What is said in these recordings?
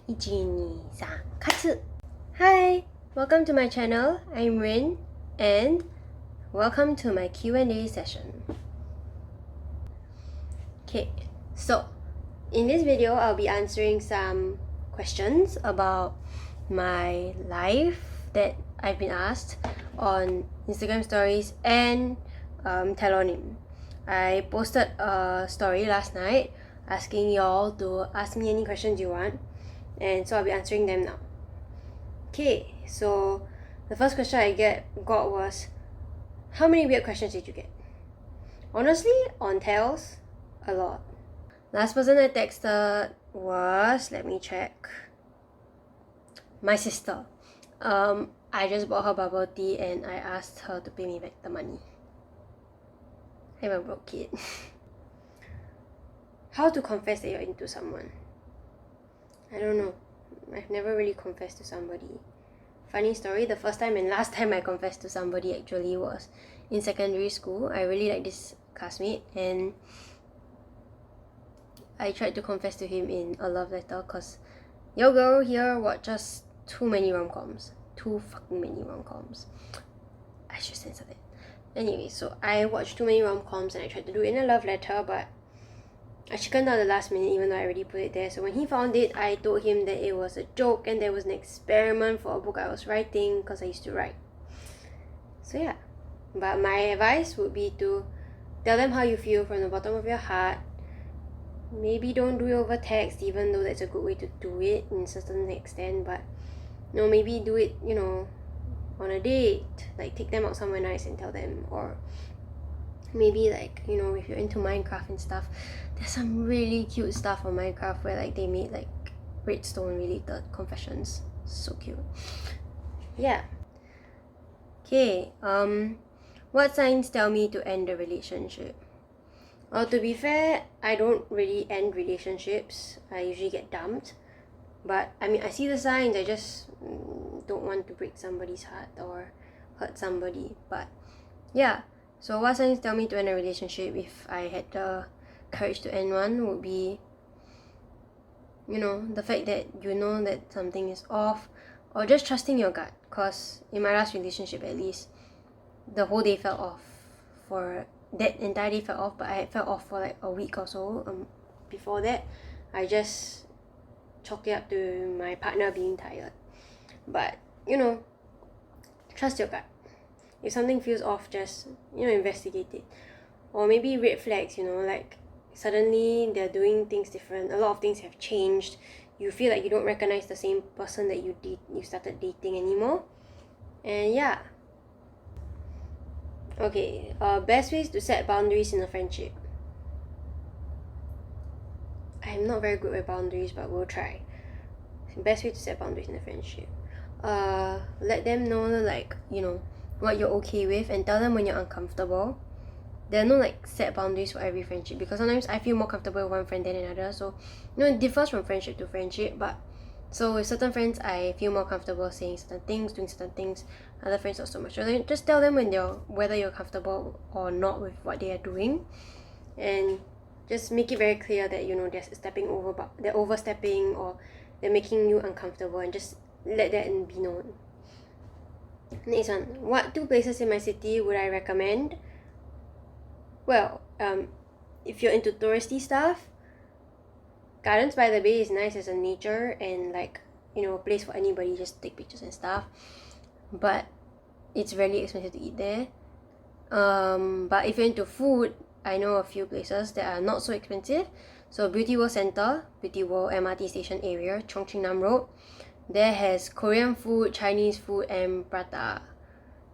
1、2、3、Hi! Welcome to my channel. I'm Rin and welcome to my Q&A session. Okay, so in this video I'll be answering some questions about my life that I've been asked on Instagram stories and Telonym. I posted a story last night asking y'all to ask me any questions you want, and so I'll be answering them now. Okay, so the first question I got was, how many weird questions did you get? Honestly, on Tails, a lot. Last person I texted was, let me check, my sister. I just bought her bubble tea and I asked her to pay me back the money. I'm a broke kid. How to confess that you're into someone? I don't know. I've never really confessed to somebody. Funny story, the first time and last time I confessed to somebody actually was in secondary school. I really like this classmate and I tried to confess to him in a love letter because your girl here watches too many rom-coms. Too fucking many rom-coms. I should censor that. Anyway, so I watched too many rom-coms and I tried to do it in a love letter, but I chickened out the last minute even though I already put it there. So when he found it, I told him that it was a joke and there was an experiment for a book I was writing because I used to write. So yeah. But my advice would be to tell them how you feel from the bottom of your heart. Maybe don't do it over text, even though that's a good way to do it in a certain extent, but maybe do it, on a date. Like take them out somewhere nice and tell them, or maybe like, if you're into Minecraft and stuff, there's some really cute stuff on Minecraft where like they made like redstone related confessions. So cute. Yeah. Okay, what signs tell me to end the relationship? Well, to be fair, I don't really end relationships. I usually get dumped. But I mean, I see the signs, I just don't want to break somebody's heart or hurt somebody. But yeah, so what signs tell me to end a relationship if I had the courage to end one would be, the fact that you know that something is off, or just trusting your gut. Cause in my last relationship at least, the whole day fell off. For that entire day fell off, but I fell off for like a week or so. Before that, I just chalk it up to my partner being tired. But trust your gut. If something feels off, just investigate it. Or maybe red flags, like suddenly they're doing things different, a lot of things have changed, you feel like you don't recognize the same person that you started dating anymore. And yeah. Okay, best ways to set boundaries in a friendship. I'm not very good with boundaries, but we'll try. Best way to set boundaries in a friendship. Let them know like, what you're okay with, and tell them when you're uncomfortable. There are no like set boundaries for every friendship, because sometimes I feel more comfortable with one friend than another. So it differs from friendship to friendship. But so with certain friends, I feel more comfortable saying certain things, doing certain things. Other friends not so much. So then just tell them whether you're comfortable or not with what they are doing, and just make it very clear that they're stepping over, but they're overstepping or they're making you uncomfortable, and just let that be known. Next one, what 2 places in my city would I recommend? Well, if you're into touristy stuff, Gardens by the Bay is nice as a nature and like, a place for anybody just take pictures and stuff. But it's really expensive to eat there. But if you're into food, I know a few places that are not so expensive. So Beauty World Center, Beauty World MRT station area, Chong Cheng Nam Road, there has Korean food, Chinese food, and prata.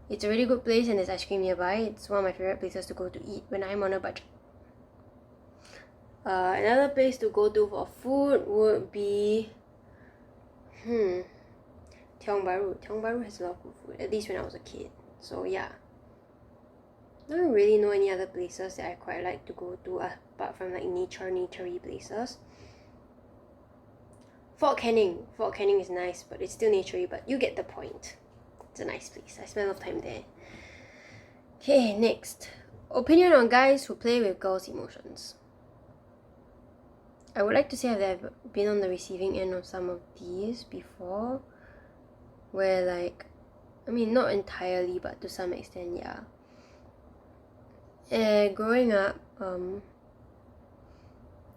It's a really good place and there's ice cream nearby. It's one of my favorite places to go to eat when I'm on a budget. Another place to go to for food would be Tiong Bahru. Tiong Bahru has a lot of good food, at least when I was a kid. So yeah. I don't really know any other places that I quite like to go to apart from like naturey places. Fort Canning is nice, but it's still naturey, but you get the point. It's a nice place. I spent a lot of time there. Okay, next. Opinion on guys who play with girls' emotions. I would like to say that I've been on the receiving end of some of these before, where like, I mean, not entirely, but to some extent, yeah. Growing up, I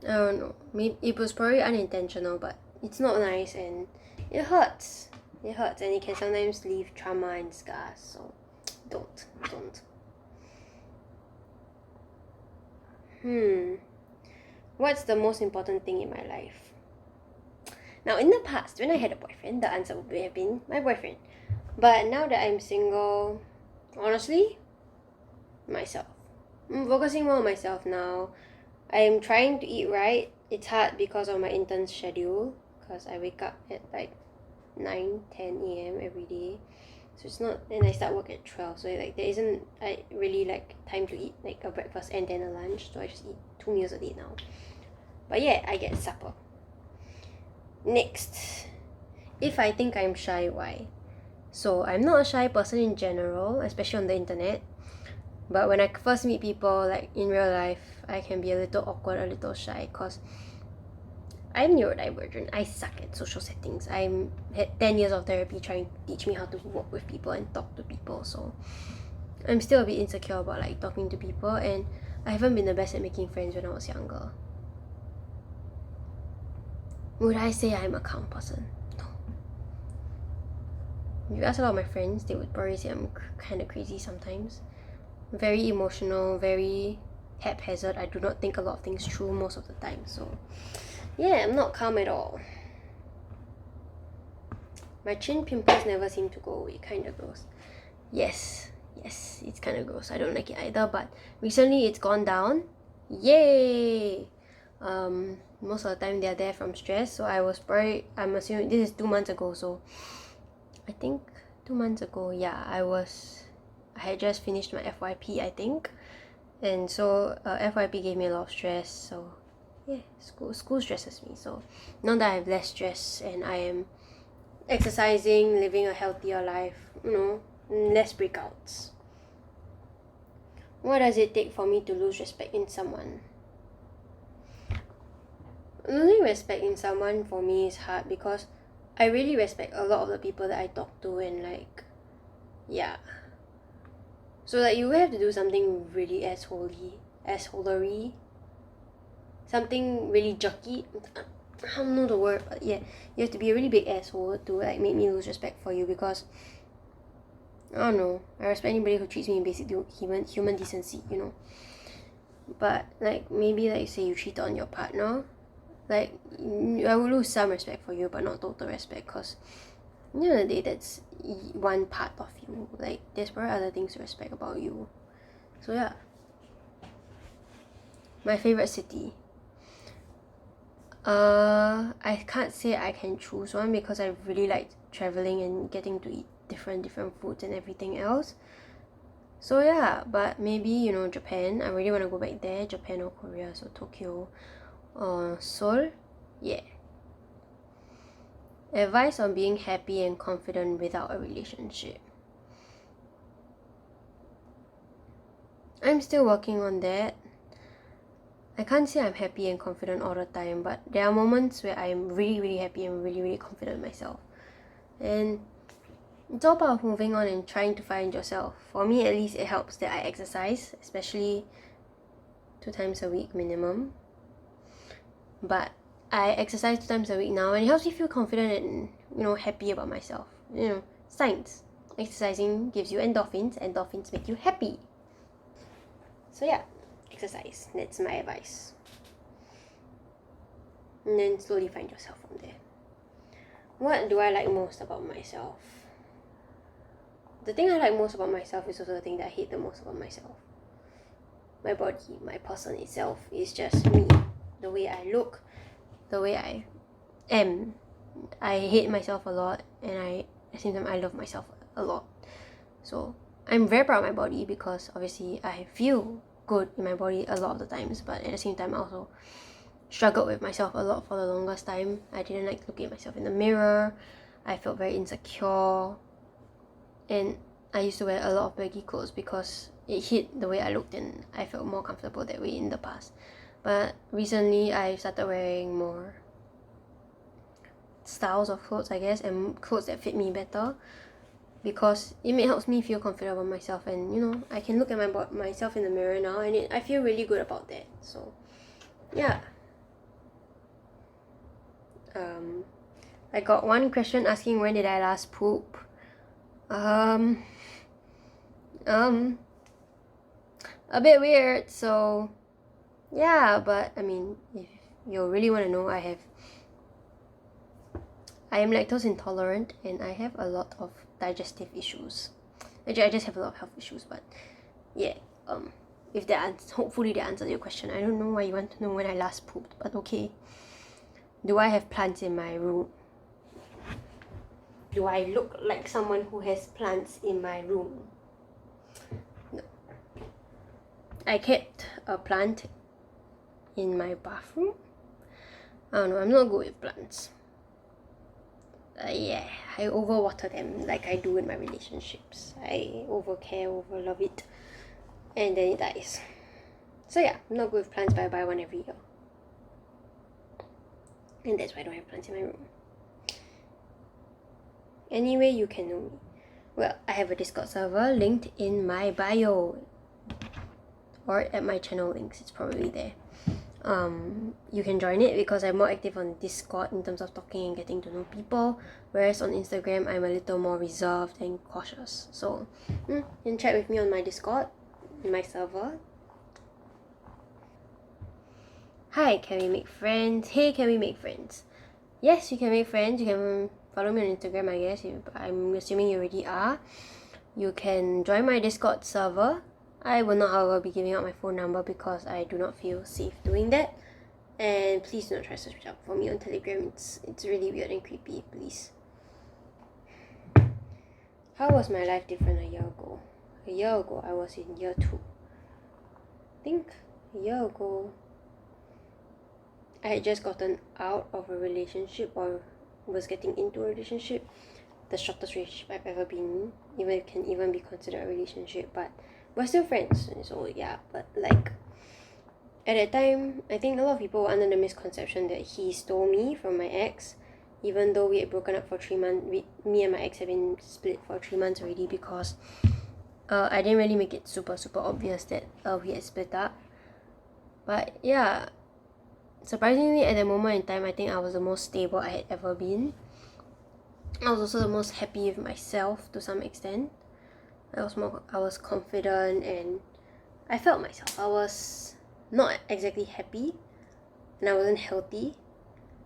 don't know, maybe it was probably unintentional, but it's not nice and it hurts. It hurts and it can sometimes leave trauma and scars, so don't. What's the most important thing in my life? Now, in the past, when I had a boyfriend, the answer would have been my boyfriend. But now that I'm single, honestly, myself. I'm focusing more on myself now. I'm trying to eat right. It's hard because of my intern schedule, because I wake up at like 9-10 a.m. every day. So it's not, and I start work at 12, so like there isn't really like time to eat like a breakfast and then a lunch, so I just eat 2 meals a day now. But yeah, I get supper. Next, if I think I'm shy, why? So I'm not a shy person in general, especially on the internet. But when I first meet people, like in real life, I can be a little awkward, a little shy, because I'm neurodivergent. I suck at social settings. I had 10 years of therapy trying to teach me how to work with people and talk to people, so I'm still a bit insecure about like talking to people, and I haven't been the best at making friends when I was younger. Would I say I'm a calm person? No. If you ask a lot of my friends, they would probably say I'm kind of crazy sometimes. Very emotional, very haphazard. I do not think a lot of things through most of the time, so yeah, I'm not calm at all. My chin pimples never seem to go away, kinda gross. Yes, it's kinda gross. I don't like it either, but recently it's gone down. Yay! Most of the time they're there from stress, so I'm assuming this is 2 months ago, so I think 2 months ago, yeah, I had just finished my FYP, I think, and so FYP gave me a lot of stress, so yeah, school stresses me, so now that I have less stress and I am exercising, living a healthier life, less breakouts. What does it take for me to lose respect in someone? Losing respect in someone for me is hard because I really respect a lot of the people that I talk to, and like, yeah. So like you have to do something really assholery, something really jerky. I don't know the word, but yeah, you have to be a really big asshole to like make me lose respect for you, because I don't know, I respect anybody who treats me in basic human decency, But like maybe like say you cheat on your partner, like I will lose some respect for you, but not total respect, because at the end of the day, that's one part of you. Like there's probably other things to respect about you. So yeah. My favorite city. I can't say I can choose one because I really like traveling and getting to eat different foods and everything else. So yeah, but maybe Japan. I really want to go back there, Japan or Korea. So Tokyo or Seoul. Yeah. Advice on being happy and confident without a relationship. I'm still working on that. I can't say I'm happy and confident all the time, but there are moments where I'm really, really happy and really, really confident in myself. And it's all part of moving on and trying to find yourself. For me, at least, it helps that I exercise, especially 2 times a week minimum. But I exercise 2 times a week now, and it helps me feel confident and happy about myself. Science. Exercising gives you endorphins. Endorphins make you happy. So yeah, exercise. That's my advice. And then slowly find yourself from there. What do I like most about myself? The thing I like most about myself is also the thing that I hate the most about myself. My body, my person itself is just me. The way I look, the way I am. I hate myself a lot, and at the same time I love myself a lot. So I'm very proud of my body because obviously I feel good in my body a lot of the times, but at the same time I also struggled with myself a lot for the longest time. I didn't like looking at myself in the mirror. I felt very insecure, and I used to wear a lot of baggy clothes because it hid the way I looked, and I felt more comfortable that way in the past. But recently I started wearing more styles of clothes, I guess, and clothes that fit me better, because it helps me feel confident about myself, and you know, I can look at myself in the mirror now, and I feel really good about that. So yeah. I got one question asking when did I last poop. A bit weird, so yeah, but I mean, if you really want to know, I am lactose intolerant and I have a lot of digestive issues. Actually, I just have a lot of health issues, but yeah, if hopefully that answers your question. I don't know why you want to know when I last pooped, but okay. Do I have plants in my room? Do I look like someone who has plants in my room? No. I kept a plant in my bathroom. I don't know, I'm not good with plants. Yeah, I overwater them like I do in my relationships. I overcare, overlove it, and then it dies. So yeah, I'm not good with plants, but I buy one every year. And that's why I don't have plants in my room. Anyway, you can know me. Well, I have a Discord server linked in my bio, or at my channel links, it's probably there. You can join it because I'm more active on Discord in terms of talking and getting to know people, whereas on Instagram I'm a little more reserved and cautious. So you can chat with me on my Discord, in my server. Hi, can we make friends? Hey, can we make friends? Yes, you can make friends. You can follow me on Instagram, I guess. I'm assuming you already are. You can join my Discord server. I will not, however, be giving out my phone number because I do not feel safe doing that. And please do not try to search up for me on Telegram. It's really weird and creepy, please. How was my life different a year ago? A year ago, I was in year 2. I think a year ago, I had just gotten out of a relationship, or was getting into a relationship. The shortest relationship I've ever been in. It can even be considered a relationship, but we're still friends. So yeah, but like at that time, I think a lot of people were under the misconception that he stole me from my ex, even though we had broken up for 3 months. Me and my ex have been split for 3 months already, because I didn't really make it super obvious that we had split up. But yeah, surprisingly at that moment in time, I think I was the most stable I had ever been. I was also the most happy with myself to some extent. I was confident, and I felt myself. I was not exactly happy, and I wasn't healthy,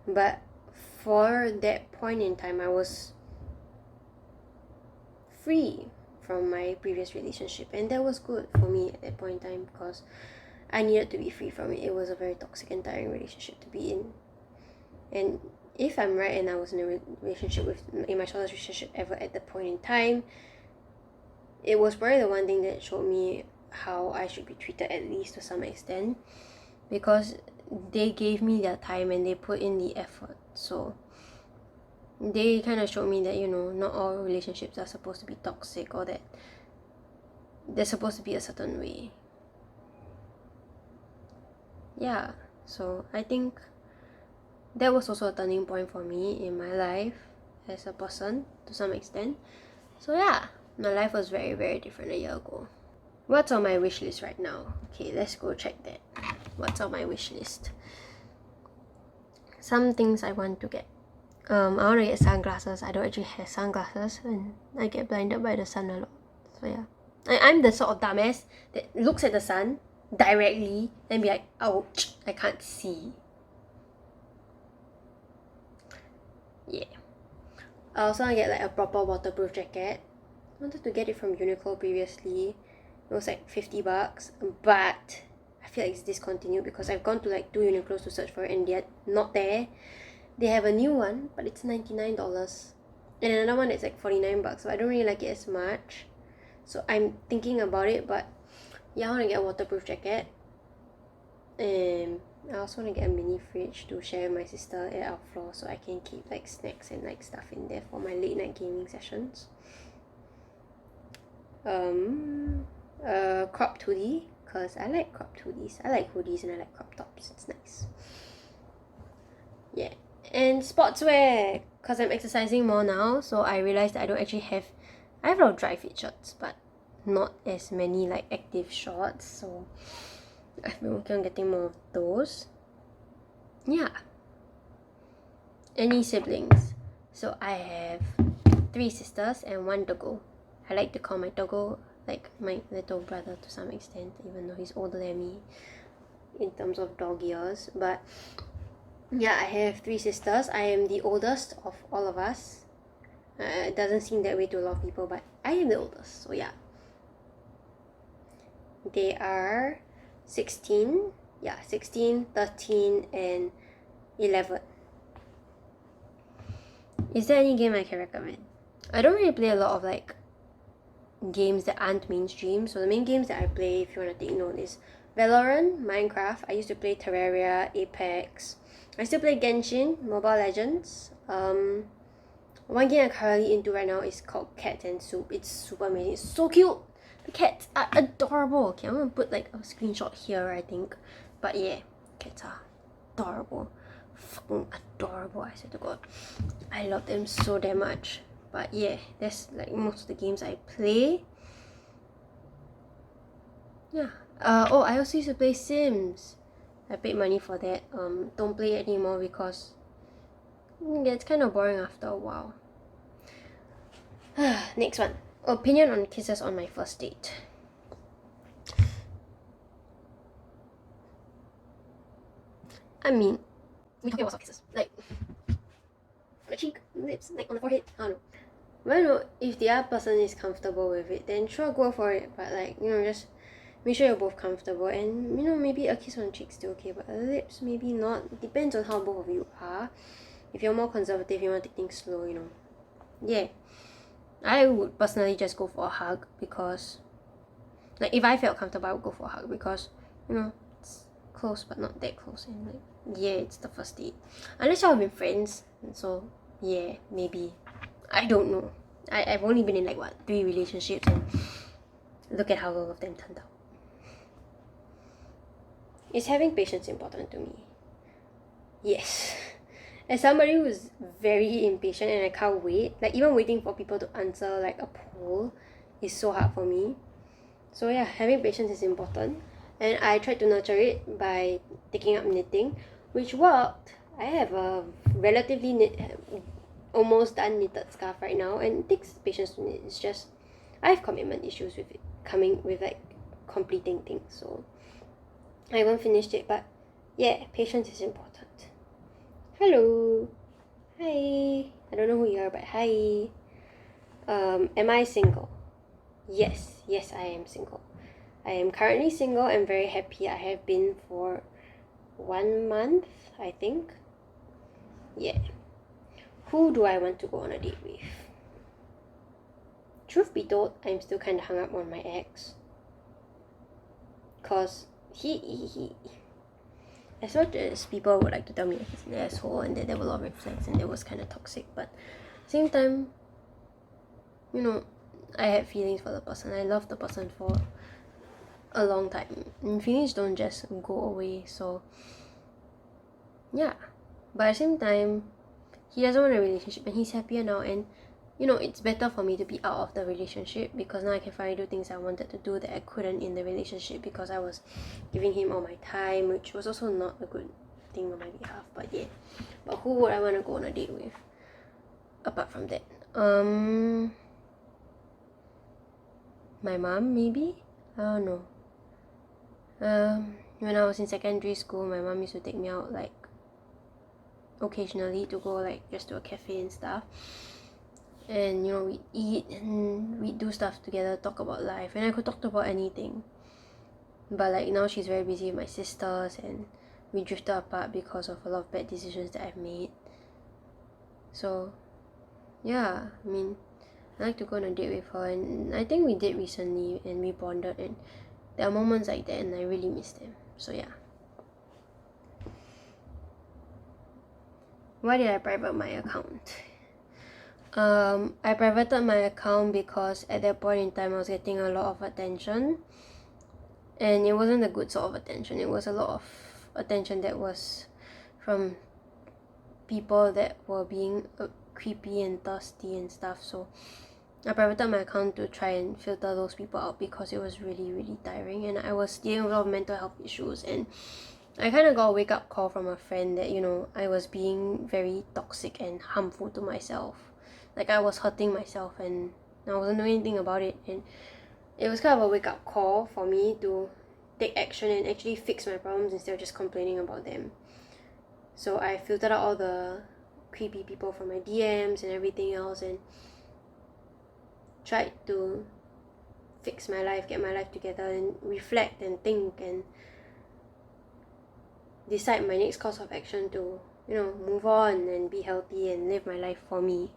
but for that point in time, I was free from my previous relationship, and that was good for me at that point in time, because I needed to be free from it. It was a very toxic and tiring relationship to be in. And if I'm right, and I was in a relationship in my shortest relationship ever at that point in time, it was probably the one thing that showed me how I should be treated, at least to some extent, because they gave me their time and they put in the effort. So they kind of showed me that, you know, not all relationships are supposed to be toxic, or that they're supposed to be a certain way. Yeah, so I think that was also a turning point for me in my life as a person to some extent. So yeah, my life was very different a year ago. What's on my wish list right now? Okay, let's go check that. What's on my wish list? Some things I want to get. I want to get sunglasses. I don't actually have sunglasses, and I get blinded by the sun a lot. So yeah, I'm the sort of dumbass that looks at the sun directly and be like, ouch, I can't see. Yeah. I also want to get like a proper waterproof jacket. I wanted to get it from Uniqlo previously. It was like $50, but I feel like it's discontinued because I've gone to like 2 Uniqlos to search for it and they're not there. They have a new one, but it's $99. And another one that's like $49, so I don't really like it as much. So I'm thinking about it, but yeah, I want to get a waterproof jacket. And I also want to get a mini fridge to share with my sister at our floor, so I can keep like snacks and like stuff in there for my late night gaming sessions. Cropped hoodie, because I like cropped hoodies. I like hoodies and I like crop tops. It's nice. Yeah. And sportswear, because I'm exercising more now, so I realized that I have a lot of dry fit shirts, but not as many like active shorts, so I've been working on getting more of those. Yeah. Any siblings? So I have 3 sisters and 1 doggo. I like to call my doggo like my little brother to some extent, even though he's older than me in terms of dog years. But yeah, I have 3 sisters. I am the oldest of all of us. It doesn't seem that way to a lot of people, but I am the oldest, so yeah. They are 16, 13, and 11. Is there any game I can recommend? I don't really play a lot of like games that aren't mainstream, so the main games that I play, if you want to take note, is Valorant, Minecraft. I used to play Terraria, Apex. I still play Genshin, Mobile Legends. One game I'm currently into right now is called Cat and Soup. It's super amazing. It's so cute. The cats are adorable. Okay, I'm gonna put like a screenshot here, I think. But yeah, cats are adorable. Fucking adorable, I swear to God. I love them so damn much. But yeah, that's like most of the games I play. Yeah. Oh, I also used to play Sims. I paid money for that. Don't play it anymore because it's kind of boring after a while. Next one. Opinion on kisses on my first date. I mean, we're talking about soft kisses. Like, on the cheek, lips, like on the forehead. I don't know. But I don't know, if the other person is comfortable with it, then sure, go for it. But like, just make sure you're both comfortable. And, maybe a kiss on the cheek still okay, but lips, maybe not. It depends on how both of you are. If you're more conservative, you want to take things slow, Yeah. I would personally just go for a hug because, like, if I felt comfortable, I would go for a hug because, it's close but not that close. And, like, yeah, it's the first date. Unless y'all have been friends. And so, yeah, maybe. I don't know. I've only been in, like, 3 relationships, and look at how all of them turned out. Is having patience important to me? Yes. As somebody who's very impatient and I can't wait, like even waiting for people to answer like a poll is so hard for me. So yeah, having patience is important. And I tried to nurture it by taking up knitting, which worked. I have a relatively almost done knitted scarf right now, and it takes patience to knit. It's just, I have commitment issues with it, completing things. So I haven't finished it, but yeah, patience is important. Hello. Hi. I don't know who you are, but hi. Am I single? Yes, I am single. I am currently single and very happy. I have been for 1 month, I think. Yeah. Who do I want to go on a date with? Truth be told, I'm still kind of hung up on my ex. Cause he as much as people would like to tell me he's an asshole and that there were a lot of red flags and that was kind of toxic, but at the same time, I had feelings for the person. I loved the person for a long time, and feelings don't just go away. So yeah, but at the same time, he doesn't want a relationship and he's happier now, and it's better for me to be out of the relationship because now I can finally do things I wanted to do that I couldn't in the relationship because I was giving him all my time, which was also not a good thing on my behalf. But yeah, but who would I want to go on a date with apart from that? My mom, maybe? I don't know. When I was in secondary school, my mom used to take me out like occasionally to go like just to a cafe and stuff, and we eat and we do stuff together, talk about life, and I could talk about anything. But like now she's very busy with my sisters and we drifted apart because of a lot of bad decisions that I've made. So yeah, I mean, I like to go on a date with her, and I think we did recently and we bonded, and there are moments like that and I really miss them. So yeah. Why did I private my account? I privated my account because at that point in time I was getting a lot of attention, And it wasn't a good sort of attention. It was a lot of attention that was from people that were being creepy and thirsty and stuff. So I privated my account to try and filter those people out because it was really, really tiring, and I was dealing with a lot of mental health issues, and I kind of got a wake-up call from a friend that, you know, I was being very toxic and harmful to myself. Like, I was hurting myself and I wasn't doing anything about it, and it was kind of a wake-up call for me to take action and actually fix my problems instead of just complaining about them. So I filtered out all the creepy people from my DMs and everything else, and tried to fix my life, get my life together, and reflect and think and decide my next course of action to, you know, move on and be healthy and live my life for me.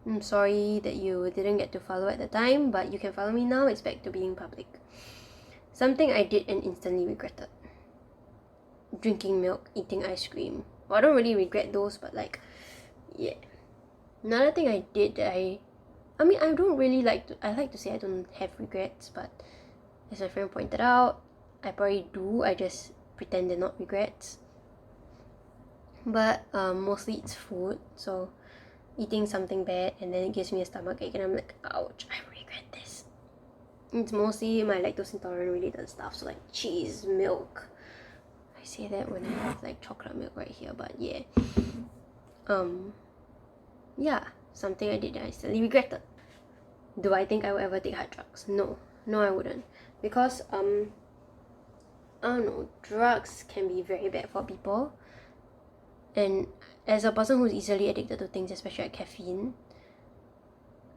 I'm sorry that you didn't get to follow at the time, but you can follow me now. It's back to being public. Something I did and instantly regretted. Drinking milk, eating ice cream. Well, I don't really regret those, but like, yeah. Another thing I did that I mean, I don't really like to, I like to say I don't have regrets, but as my friend pointed out, I probably do. I just pretend they're not regrets. But mostly it's food. So eating something bad and then it gives me a stomachache and I'm like, ouch, I regret this. It's mostly my lactose intolerant related stuff, so like cheese, milk. I say that when I have like chocolate milk right here, but yeah. Yeah, something I did that I instantly regretted. Do I think I would ever take hard drugs? No, I wouldn't, because I don't know, drugs can be very bad for people, and as a person who's easily addicted to things, especially like caffeine,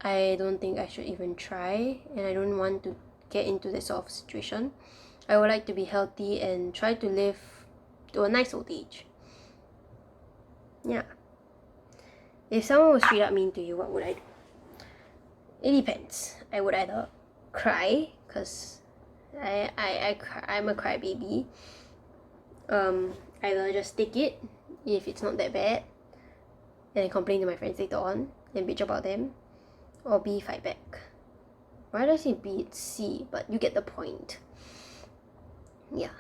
I don't think I should even try, and I don't want to get into that sort of situation. I would like to be healthy and try to live to a nice old age. Yeah. If someone was straight up mean to you, what would I do? It depends. I would either cry, because I'm a crybaby. Either just take it if it's not that bad and then complain to my friends later on and bitch about them, or B, fight back. Why did I say B? It's C, but you get the point. Yeah.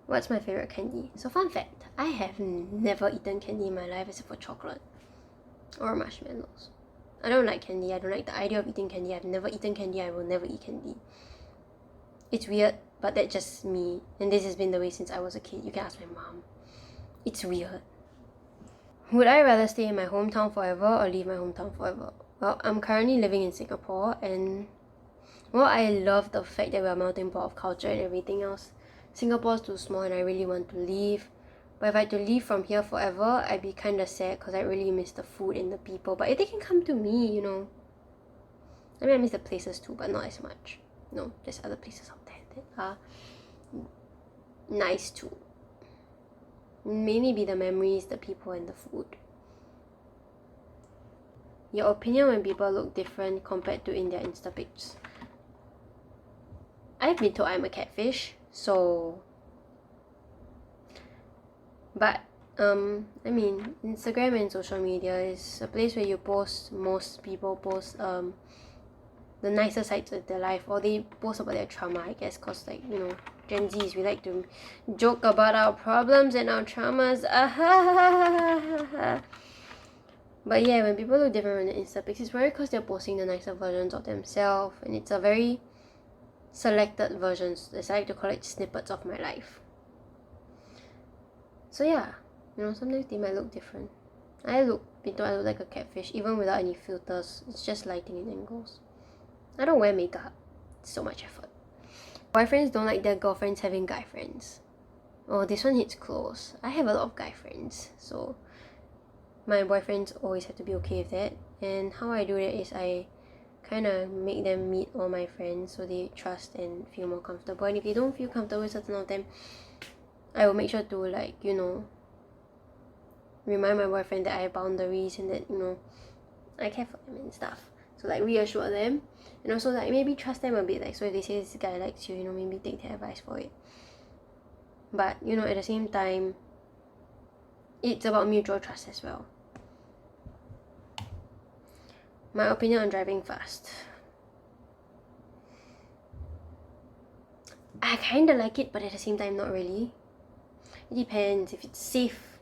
What's my favorite candy? So fun fact, I have never eaten candy in my life except for chocolate or marshmallows. I don't like candy. I don't like the idea of eating candy. I've never eaten candy. I will never eat candy. It's weird, but that's just me. And this has been the way since I was a kid. You can ask my mom. It's weird. Would I rather stay in my hometown forever or leave my hometown forever? Well, I'm currently living in Singapore, and well, I love the fact that we're a melting pot of culture and everything else. Singapore's too small and I really want to leave. But if I had to leave from here forever, I'd be kind of sad because I really miss the food and the people. But if they can come to me, you know. I mean, I miss the places too, but not as much. No, there's other places out there that are nice too. Mainly be the memories, the people, and the food. Your opinion when people look different compared to in their Insta pics. I've been told I'm a catfish, so... But, I mean, Instagram and social media is a place where you post, most people post, the nicer sides of their life, or they post about their trauma, I guess, cause like, you know, Gen Zs, we like to joke about our problems and our traumas. But yeah, when people look different on the Insta pics, it's probably because they're posting the nicer versions of themselves, and it's a very selected versions, as I like to call it, snippets of my life. So yeah, you know, sometimes they might look different. I look like a catfish, even without any filters. It's just lighting and angles. I don't wear makeup. It's so much effort. Boyfriends don't like their girlfriends having guy friends. Oh, this one hits close. I have a lot of guy friends, so my boyfriends always have to be okay with that. And how I do that is I kind of make them meet all my friends so they trust and feel more comfortable. And if they don't feel comfortable with certain of them, I will make sure to, like, you know, remind my boyfriend that I have boundaries and that, you know, I care for them and stuff. So like reassure them, and also like maybe trust them a bit. Like, so if they say this guy likes you, you know, maybe take their advice for it. But, you know, at the same time, it's about mutual trust as well. My opinion on driving fast. I kind of like it, but at the same time, not really. It depends. If it's safe,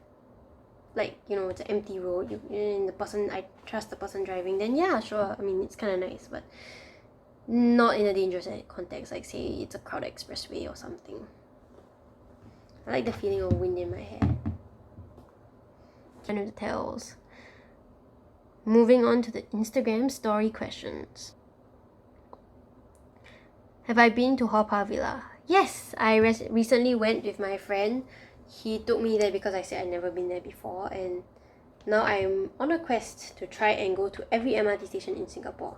like, you know, it's an empty road, I trust the person driving, then yeah, sure. I mean, it's kind of nice, but not in a dangerous context, like say it's a crowded expressway or something. I like the feeling of wind in my hair. End of the tells. Moving on to the Instagram story questions. Have I been to Haw Par Villa? Yes, I recently went with my friend. He took me there because I said I'd never been there before, and now I'm on a quest to try and go to every MRT station in Singapore.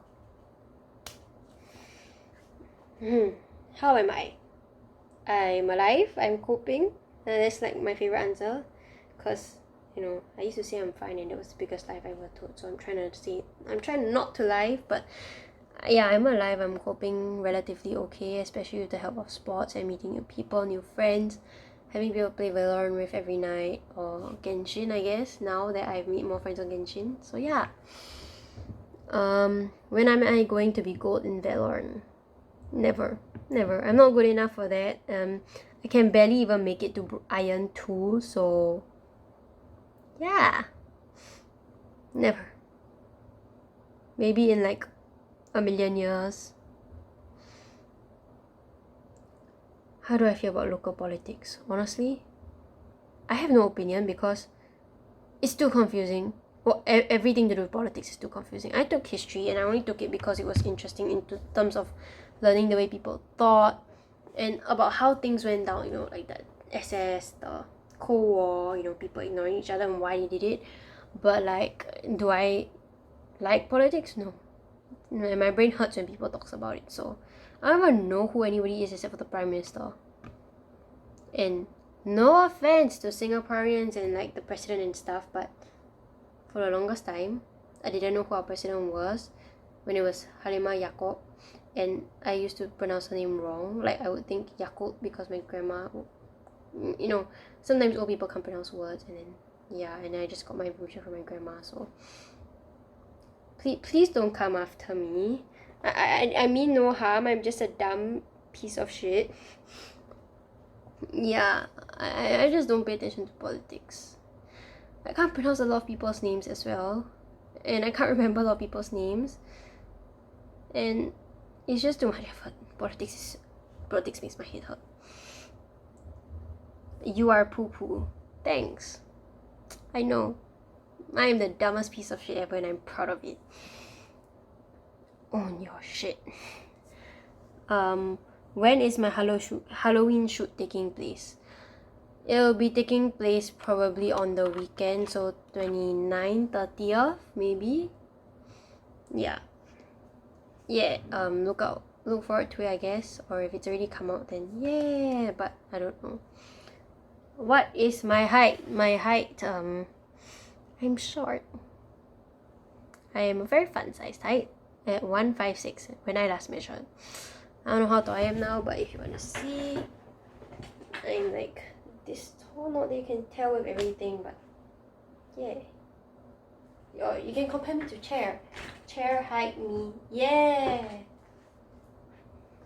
How am I? I'm alive, I'm coping. That's like my favorite answer, because, you know, I used to say I'm fine and that was the biggest lie I've ever told, so I'm trying not to lie, but yeah, I'm alive, I'm coping relatively okay, especially with the help of sports and meeting new people, new friends, having people play Valorant with every night, or Genshin, I guess, now that I've made more friends on Genshin, so yeah. When am I going to be gold in Valorant? Never. I'm not good enough for that. I can barely even make it to Iron 2, so yeah. Never. Maybe in like a million years. How do I feel about local politics? Honestly, I have no opinion because it's too confusing. Well, everything to do with politics is too confusing. I took history and I only took it because it was interesting in terms of learning the way people thought and about how things went down, you know, like the SS, the Cold War, you know, people ignoring each other and why they did it. But like, do I like politics? No. And my brain hurts when people talk about it, so I don't even know who anybody is except for the Prime Minister. And no offense to Singaporeans and like the president and stuff, but for the longest time, I didn't know who our president was when it was Halimah Yacob, and I used to pronounce her name wrong. Like, I would think Yakult because my grandma, you know, sometimes old people can't pronounce words, and then yeah, and I just got my information from my grandma, so please don't come after me. I mean no harm, I'm just a dumb piece of shit. Yeah, I just don't pay attention to politics. I can't pronounce a lot of people's names as well, and I can't remember a lot of people's names, and it's just too much effort. Politics makes my head hurt. You are poo-poo. Thanks. I know. I am the dumbest piece of shit ever and I'm proud of it. Own your shit. When is my Halloween shoot taking place? It'll be taking place probably on the weekend, so 29th, 30th, maybe. Yeah. Look forward to it, I guess. Or if it's already come out, then yeah, but I don't know. What is my height? My height, I'm short. I am a very fun-sized height at 156 when I last measured. I don't know how tall I am now, but if you want to see, I'm like this tall. Not that you can tell with everything, but yeah. You can compare me to Chair. Chair height me. Yeah.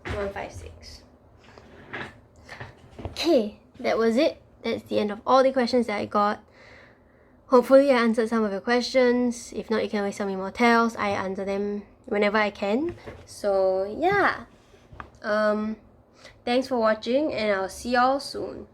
156. Okay, that was it. That's the end of all the questions that I got. Hopefully I answered some of your questions. If not, you can always tell me more tales. I answer them whenever I can. So yeah. Thanks for watching and I'll see y'all soon.